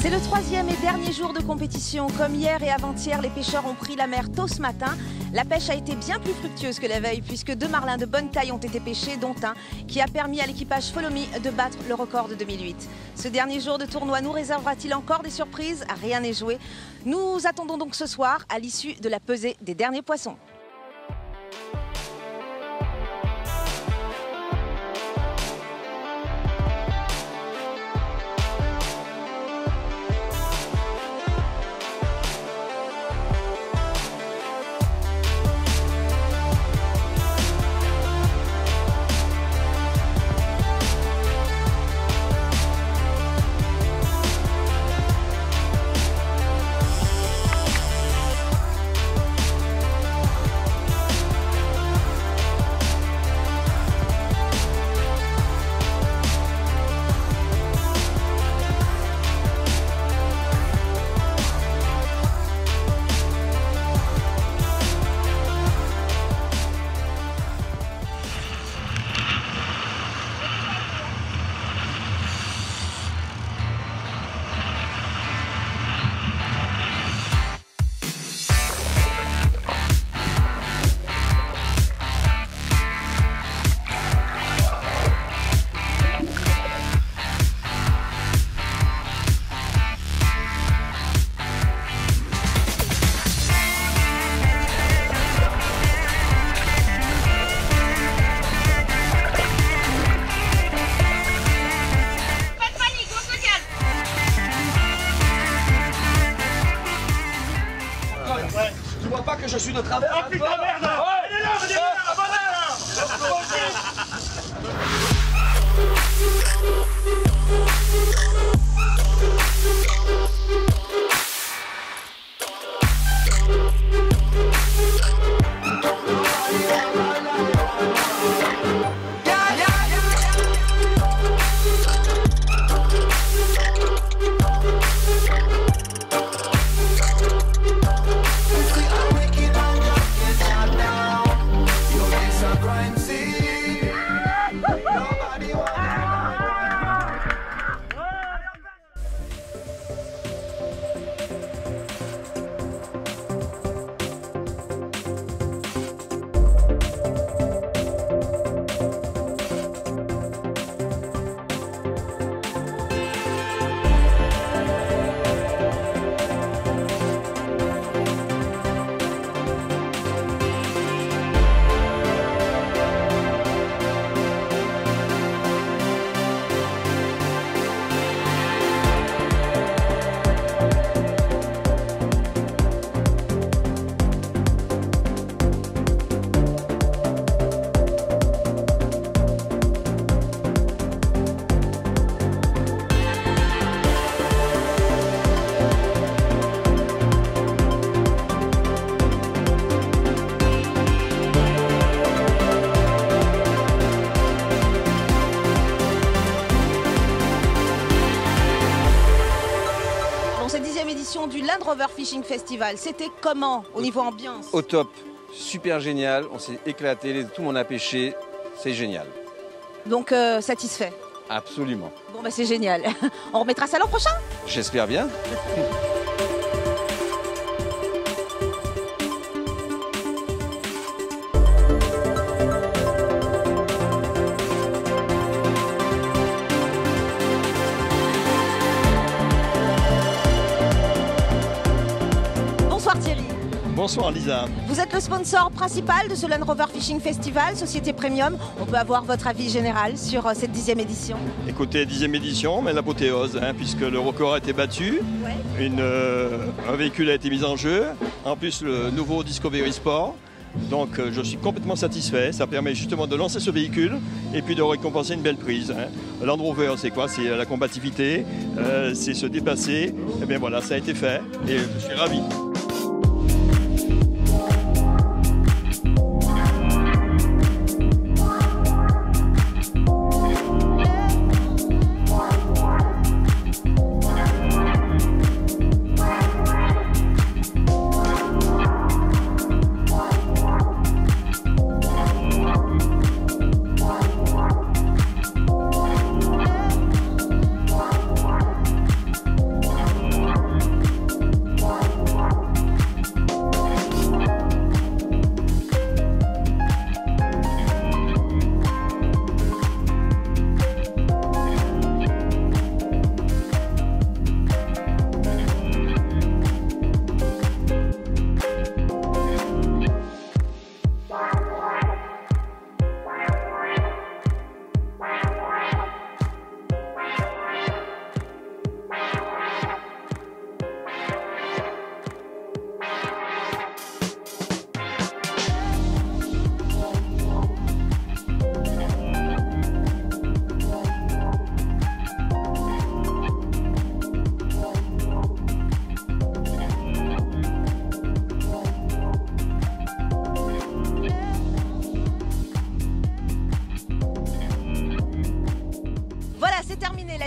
C'est le troisième et dernier jour de compétition. Comme hier et avant-hier, les pêcheurs ont pris la mer tôt ce matin. La pêche a été bien plus fructueuse que la veille puisque 2 marlins de bonne taille ont été pêchés, dont un qui a permis à l'équipage Follow Me de battre le record de 2008. Ce dernier jour de tournoi nous réservera-t-il encore des surprises? Rien n'est joué. Nous attendons donc ce soir à l'issue de la pesée des derniers poissons. Tu vois pas que je suis de travers? Oh putain merde! Elle est là, la banane! Du Land Rover Fishing Festival, c'était comment au niveau ambiance? Au top, super génial, on s'est éclaté, tout le monde a pêché, c'est génial. Donc satisfait? Absolument. Bon bah c'est génial, on remettra ça l'an prochain? J'espère bien. Bonsoir Lisa. Vous êtes le sponsor principal de ce Land Rover Fishing Festival, Société Premium. On peut avoir votre avis général sur cette 10e édition? Écoutez, 10e édition, mais l'apothéose, puisque le record a été battu, ouais. Un véhicule a été mis en jeu, en plus le nouveau Discovery Sport. Donc je suis complètement satisfait, ça permet justement de lancer ce véhicule et puis de récompenser une belle prise. Land Rover, c'est quoi? C'est la combativité, c'est se dépasser. Et bien voilà, ça a été fait et je suis ravi.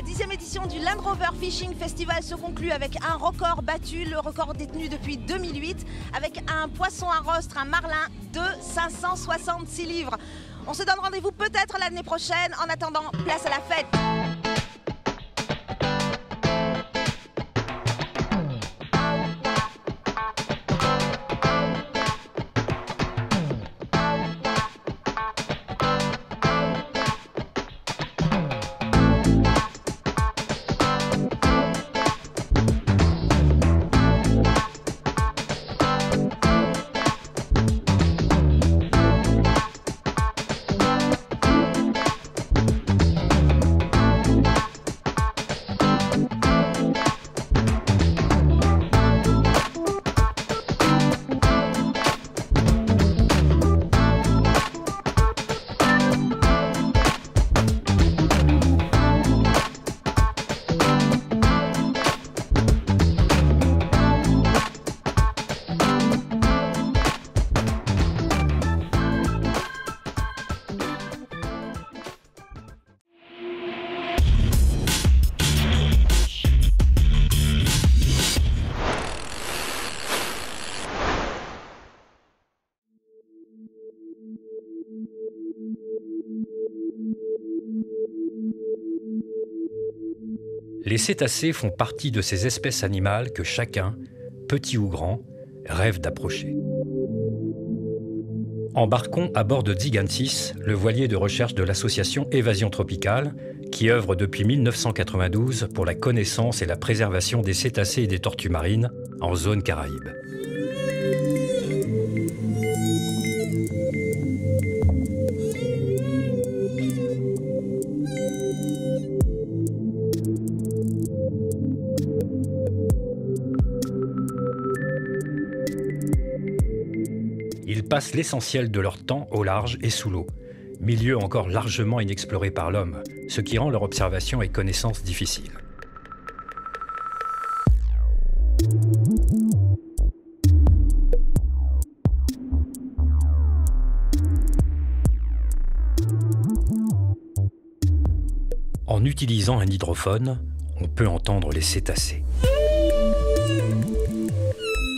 La 10e édition du Land Rover Fishing Festival se conclut avec un record battu, le record détenu depuis 2008, avec un poisson à rostre, un marlin de 566 livres. On se donne rendez-vous peut-être l'année prochaine. En attendant, place à la fête. Les cétacés font partie de ces espèces animales que chacun, petit ou grand, rêve d'approcher. Embarquons à bord de Xigansis, le voilier de recherche de l'association Évasion Tropicale, qui œuvre depuis 1992 pour la connaissance et la préservation des cétacés et des tortues marines en zone Caraïbe. Ils passent l'essentiel de leur temps au large et sous l'eau, milieu encore largement inexploré par l'homme, ce qui rend leur observation et connaissance difficiles. En utilisant un hydrophone, on peut entendre les cétacés.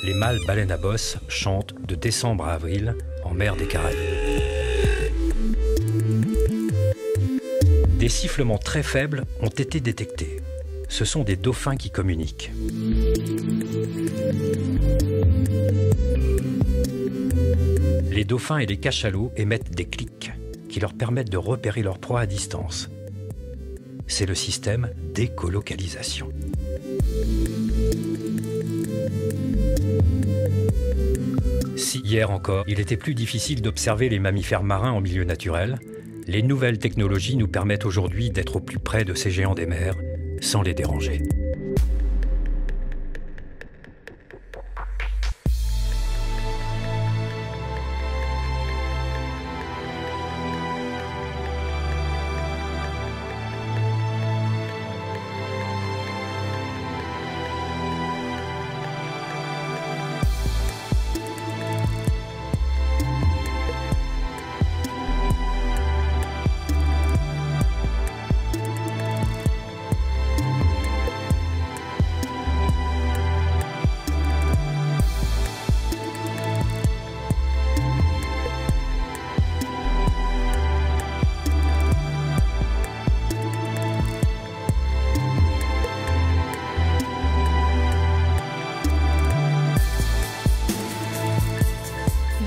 Les mâles baleines à bosse chantent de décembre à avril en mer des Caraïbes. Des sifflements très faibles ont été détectés. Ce sont des dauphins qui communiquent. Les dauphins et les cachalots émettent des clics qui leur permettent de repérer leur proie à distance. C'est le système d'écolocalisation. Si hier encore, il était plus difficile d'observer les mammifères marins en milieu naturel, les nouvelles technologies nous permettent aujourd'hui d'être au plus près de ces géants des mers sans les déranger.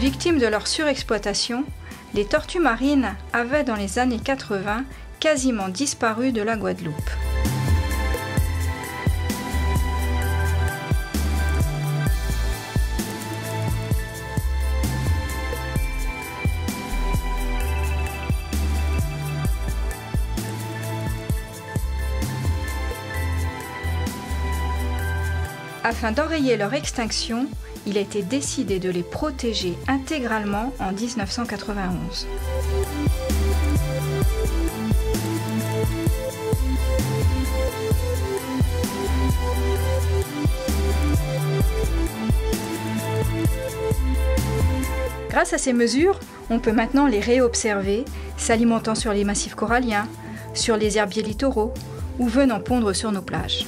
Victimes de leur surexploitation, les tortues marines avaient dans les années 80 quasiment disparu de la Guadeloupe. Afin d'enrayer leur extinction, il a été décidé de les protéger intégralement en 1991. Grâce à ces mesures, on peut maintenant les réobserver, s'alimentant sur les massifs coralliens, sur les herbiers littoraux ou venant pondre sur nos plages.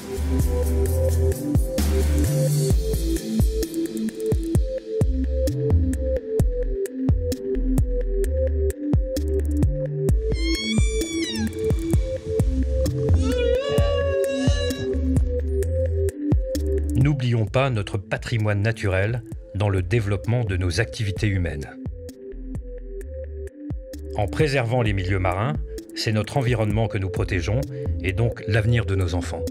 N'oublions pas notre patrimoine naturel dans le développement de nos activités humaines. En préservant les milieux marins, c'est notre environnement que nous protégeons et donc l'avenir de nos enfants.